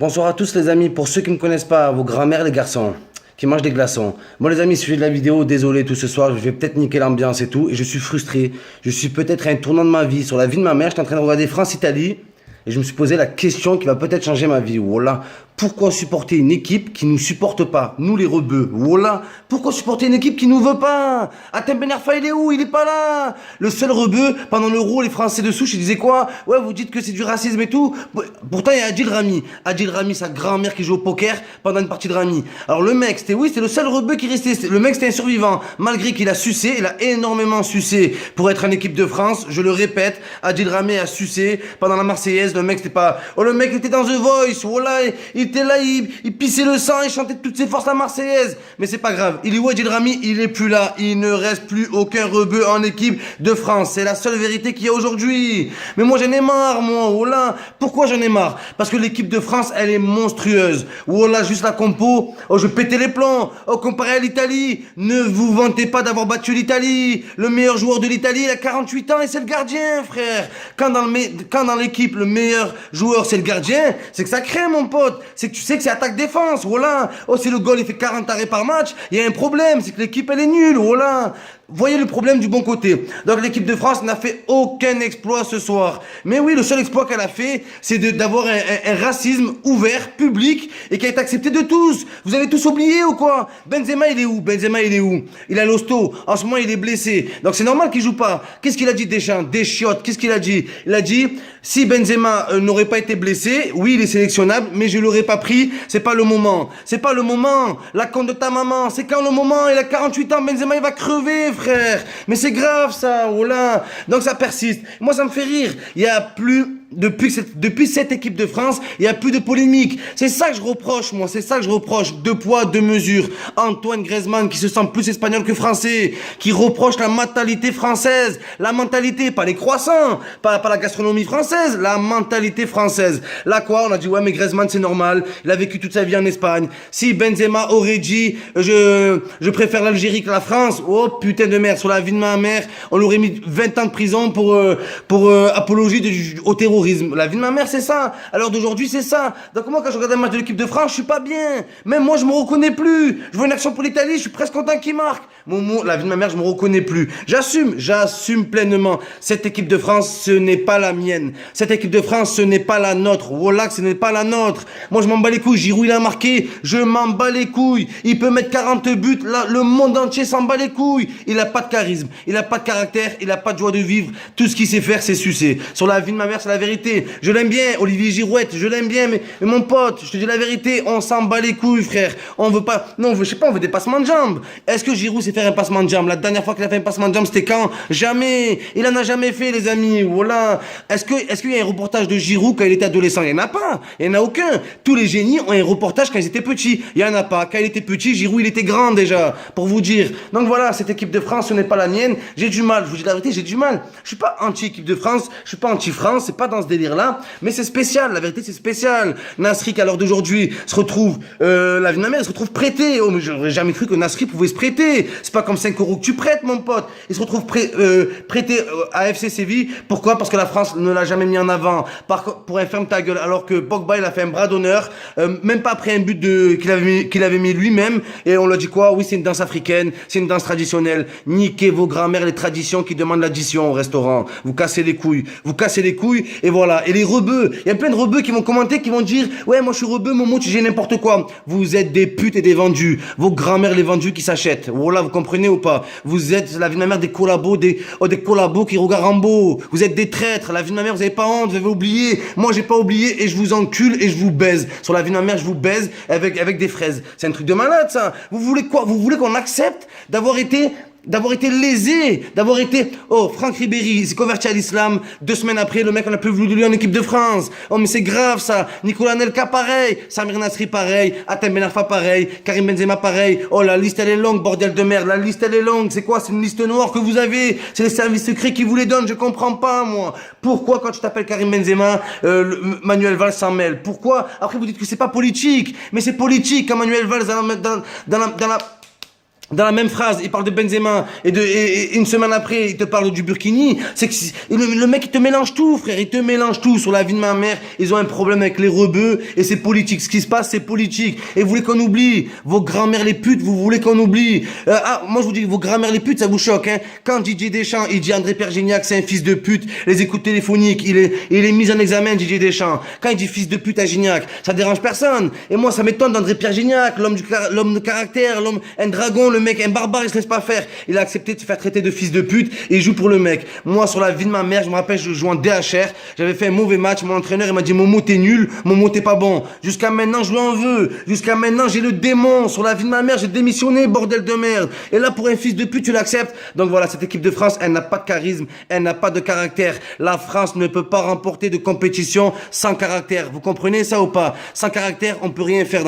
Bonsoir à tous les amis, pour ceux qui ne me connaissent pas, vos grands-mères les garçons, qui mangent des glaçons. Bon les amis, sujet de la vidéo, désolé tout ce soir, je vais peut-être niquer l'ambiance et tout, et je suis frustré. Je suis peut-être à un tournant de ma vie, sur la vie de ma mère, j'étais en train de regarder France-Italie, et je me suis posé la question qui va peut-être changer ma vie. Voilà. Pourquoi supporter une équipe qui nous supporte pas, nous les rebeux? Voilà. Pourquoi supporter une équipe qui nous veut pas? Atem Ben Arfa, il est où? Il est pas là. Le seul rebeu, pendant l'Euro, les Français de souche, ils disaient quoi? Ouais, vous dites que c'est du racisme et tout. Pourtant, il y a Adil Rami. Adil Rami, sa grand-mère qui joue au poker pendant une partie de Rami. Alors le mec, c'était le seul rebeu qui restait. Le mec, c'était un survivant. Malgré qu'il a sucé, il a énormément sucé pour être en équipe de France. Je le répète, Adil Rami a sucé pendant la Marseillaise. Le mec, c'était pas... Oh, le mec, il était dans The Voice. Voilà, il était là, il pissait le sang, il chantait de toutes ses forces la Marseillaise. Mais c'est pas grave. Il est où Adil Rami? Il est plus là. Il ne reste plus aucun rebeu en équipe de France. C'est la seule vérité qu'il y a aujourd'hui. Mais moi, j'en ai marre, moi. Voilà. Pourquoi j'en ai marre? Parce que l'équipe de France, elle est monstrueuse. Voilà, juste la compo. Oh, je pétais les plombs. Oh, comparé à l'Italie, ne vous vantez pas d'avoir battu l'Italie. Le meilleur joueur de l'Italie, il a 48 ans et c'est le gardien, frère. Quand dans l'équipe, le meilleur joueur, c'est le gardien, c'est que ça crée, mon pote. C'est que tu sais que c'est attaque-défense, voilà. Oh, si le goal, il fait 40 arrêts par match, il y a un problème, c'est que l'équipe, elle est nulle, voilà. Voyez le problème du bon côté. Donc l'équipe de France n'a fait aucun exploit ce soir. Mais oui, le seul exploit qu'elle a fait, c'est d'avoir un racisme ouvert, public, et qui a été accepté de tous. Vous avez tous oublié ou quoi? Benzema, il est où? Benzema, il est où? Il a l'hosto. En ce moment, il est blessé. Donc c'est normal qu'il joue pas. Qu'est-ce qu'il a dit, Deschamps? Des chiottes. Qu'est-ce qu'il a dit? Il a dit, si Benzema n'aurait pas été blessé, oui, il est sélectionnable, mais je l'aurais pas pris. C'est pas le moment. C'est pas le moment. La compte de ta maman. C'est quand le moment? Il a 48 ans. Benzema, il va crever, frère. Mais c'est grave, ça. Voilà. Donc ça persiste. Moi, ça me fait rire. Il y a plus... Depuis cette équipe de France, il n'y a plus de polémique. C'est ça que je reproche, moi. C'est ça que je reproche. Deux poids, deux mesures. Antoine Griezmann, qui se sent plus espagnol que français, qui reproche la mentalité française. La mentalité, pas les croissants, pas la gastronomie française, la mentalité française. Là, quoi, on a dit, ouais, mais Griezmann, c'est normal. Il a vécu toute sa vie en Espagne. Si Benzema aurait dit, je préfère l'Algérie que la France, oh, putain de merde, sur la vie de ma mère, on l'aurait mis 20 ans de prison pour apologie au terrorisme. La vie de ma mère, c'est ça. À l'heure d'aujourd'hui, c'est ça. Donc moi, quand je regarde un match de l'équipe de France, je suis pas bien. Même moi, je me reconnais plus. Je vois une action pour l'Italie, je suis presque content qu'il marque. La vie de ma mère, je me reconnais plus. J'assume pleinement. Cette équipe de France, ce n'est pas la mienne. Cette équipe de France, ce n'est pas la nôtre. Voilà, ce n'est pas la nôtre. Moi, je m'en bats les couilles. Giroud, il a marqué. Je m'en bats les couilles. Il peut mettre 40 buts. Là, le monde entier s'en bat les couilles. Il a pas de charisme. Il a pas de caractère. Il a pas de joie de vivre. Tout ce qu'il sait faire, c'est sucer. Sur la vie de ma mère, c'est la vérité. Je l'aime bien, Olivier Girouette, je l'aime bien, mais mon pote, je te dis la vérité, on s'en bat les couilles, frère. On veut pas, non, je sais pas, on veut des passements de jambes. Est-ce que Giroud sait faire un passement de jambes? La dernière fois qu'il a fait un passement de jambes, c'était quand? Jamais. Il en a jamais fait, les amis. Voilà. Est-ce qu'il y a un reportage de Giroud quand il était adolescent? Il y en a pas. Il y en a aucun. Tous les génies ont un reportage quand ils étaient petits. Il y en a pas. Quand il était petit, Giroud, il était grand déjà, pour vous dire. Donc voilà, cette équipe de France, ce n'est pas la mienne. J'ai du mal. Je vous dis la vérité, j'ai du mal. Je suis pas anti-équipe de France. Je suis pas anti-France. C'est pas dans ce délire-là. Mais c'est spécial. La vérité, c'est spécial. Nasri, à l'heure d'aujourd'hui, se retrouve, la vie de ma mère, se retrouve prêté. Oh, mais j'aurais jamais cru que Nasri pouvait se prêter. C'est pas comme 5 euros que tu prêtes, mon pote. Il se retrouve prêté à FC Séville. Pourquoi? Parce que la France ne l'a jamais mis en avant. Pour un ferme ta gueule. Alors que Pogba, il a fait un bras d'honneur, même pas après un but qu'il avait mis lui-même. Et on lui a dit quoi? Oui, c'est une danse africaine. C'est une danse traditionnelle. Niquez vos grands-mères, les traditions qui demandent l'addition au restaurant. Vous cassez les couilles. Vous cassez les couilles. Et voilà. Et les rebeux. Il y a plein de rebeux qui vont commenter, qui vont dire, ouais, moi je suis rebeu, Momo, tu dis n'importe quoi. Vous êtes des putes et des vendus. Vos grands-mères, les vendus qui s'achètent. Voilà, vous comprenez ou pas? Vous êtes, la vie de ma mère, des collabos, des collabos qui regardent Rambo. Vous êtes des traîtres. La vie de ma mère, vous avez pas honte, vous avez oublié. Moi, j'ai pas oublié et je vous encule et je vous baise. Sur la vie de ma mère, je vous baise avec des fraises. C'est un truc de malade, ça. Vous voulez quoi? Vous voulez qu'on accepte d'avoir été lésé, oh, Franck Ribéry, il s'est converti à l'islam, 2 semaines après, le mec, on a plus voulu de lui en équipe de France. Oh, mais c'est grave, ça. Nicolas Anelka, pareil. Samir Nasri, pareil. Atem Ben Arfa, pareil. Karim Benzema, pareil. Oh, la liste, elle est longue, bordel de merde. La liste, elle est longue. C'est quoi? C'est une liste noire que vous avez. C'est les services secrets qui vous les donnent. Je comprends pas, moi. Pourquoi, quand tu t'appelles Karim Benzema, Manuel Valls s'en mêle? Pourquoi? Après, vous dites que c'est pas politique. Mais c'est politique, quand Manuel Valls, dans la Dans la même phrase, il parle de Benzema et une semaine après, il te parle du Burkini. C'est que le mec, il te mélange tout, frère. Il te mélange tout sur la vie de ma mère. Ils ont un problème avec les rebeux et c'est politique. Ce qui se passe, c'est politique. Et vous voulez qu'on oublie vos grand-mères les putes, vous voulez qu'on oublie. Moi, je vous dis, vos grand-mères les putes, ça vous choque, hein. Quand Didier Deschamps, il dit André Pergignac, c'est un fils de pute, les écoutes téléphoniques, il est mis en examen, Didier Deschamps. Quand il dit fils de pute à Gignac, ça dérange personne. Et moi, ça m'étonne d'André Pergignac, l'homme de caractère, un dragon, le mec, un barbare, il se laisse pas faire. Il a accepté de se faire traiter de fils de pute et il joue pour le mec. Moi, sur la vie de ma mère, je me rappelle, je jouais en DHR, j'avais fait un mauvais match, mon entraîneur, il m'a dit, Momo, t'es nul, Momo, t'es pas bon. Jusqu'à maintenant, je lui en veux. Jusqu'à maintenant, j'ai le démon. Sur la vie de ma mère, j'ai démissionné, bordel de merde. Et là, pour un fils de pute, tu l'acceptes. Donc voilà, cette équipe de France, elle n'a pas de charisme, elle n'a pas de caractère. La France ne peut pas remporter de compétition sans caractère. Vous comprenez ça ou pas? Sans caractère, on peut rien faire dans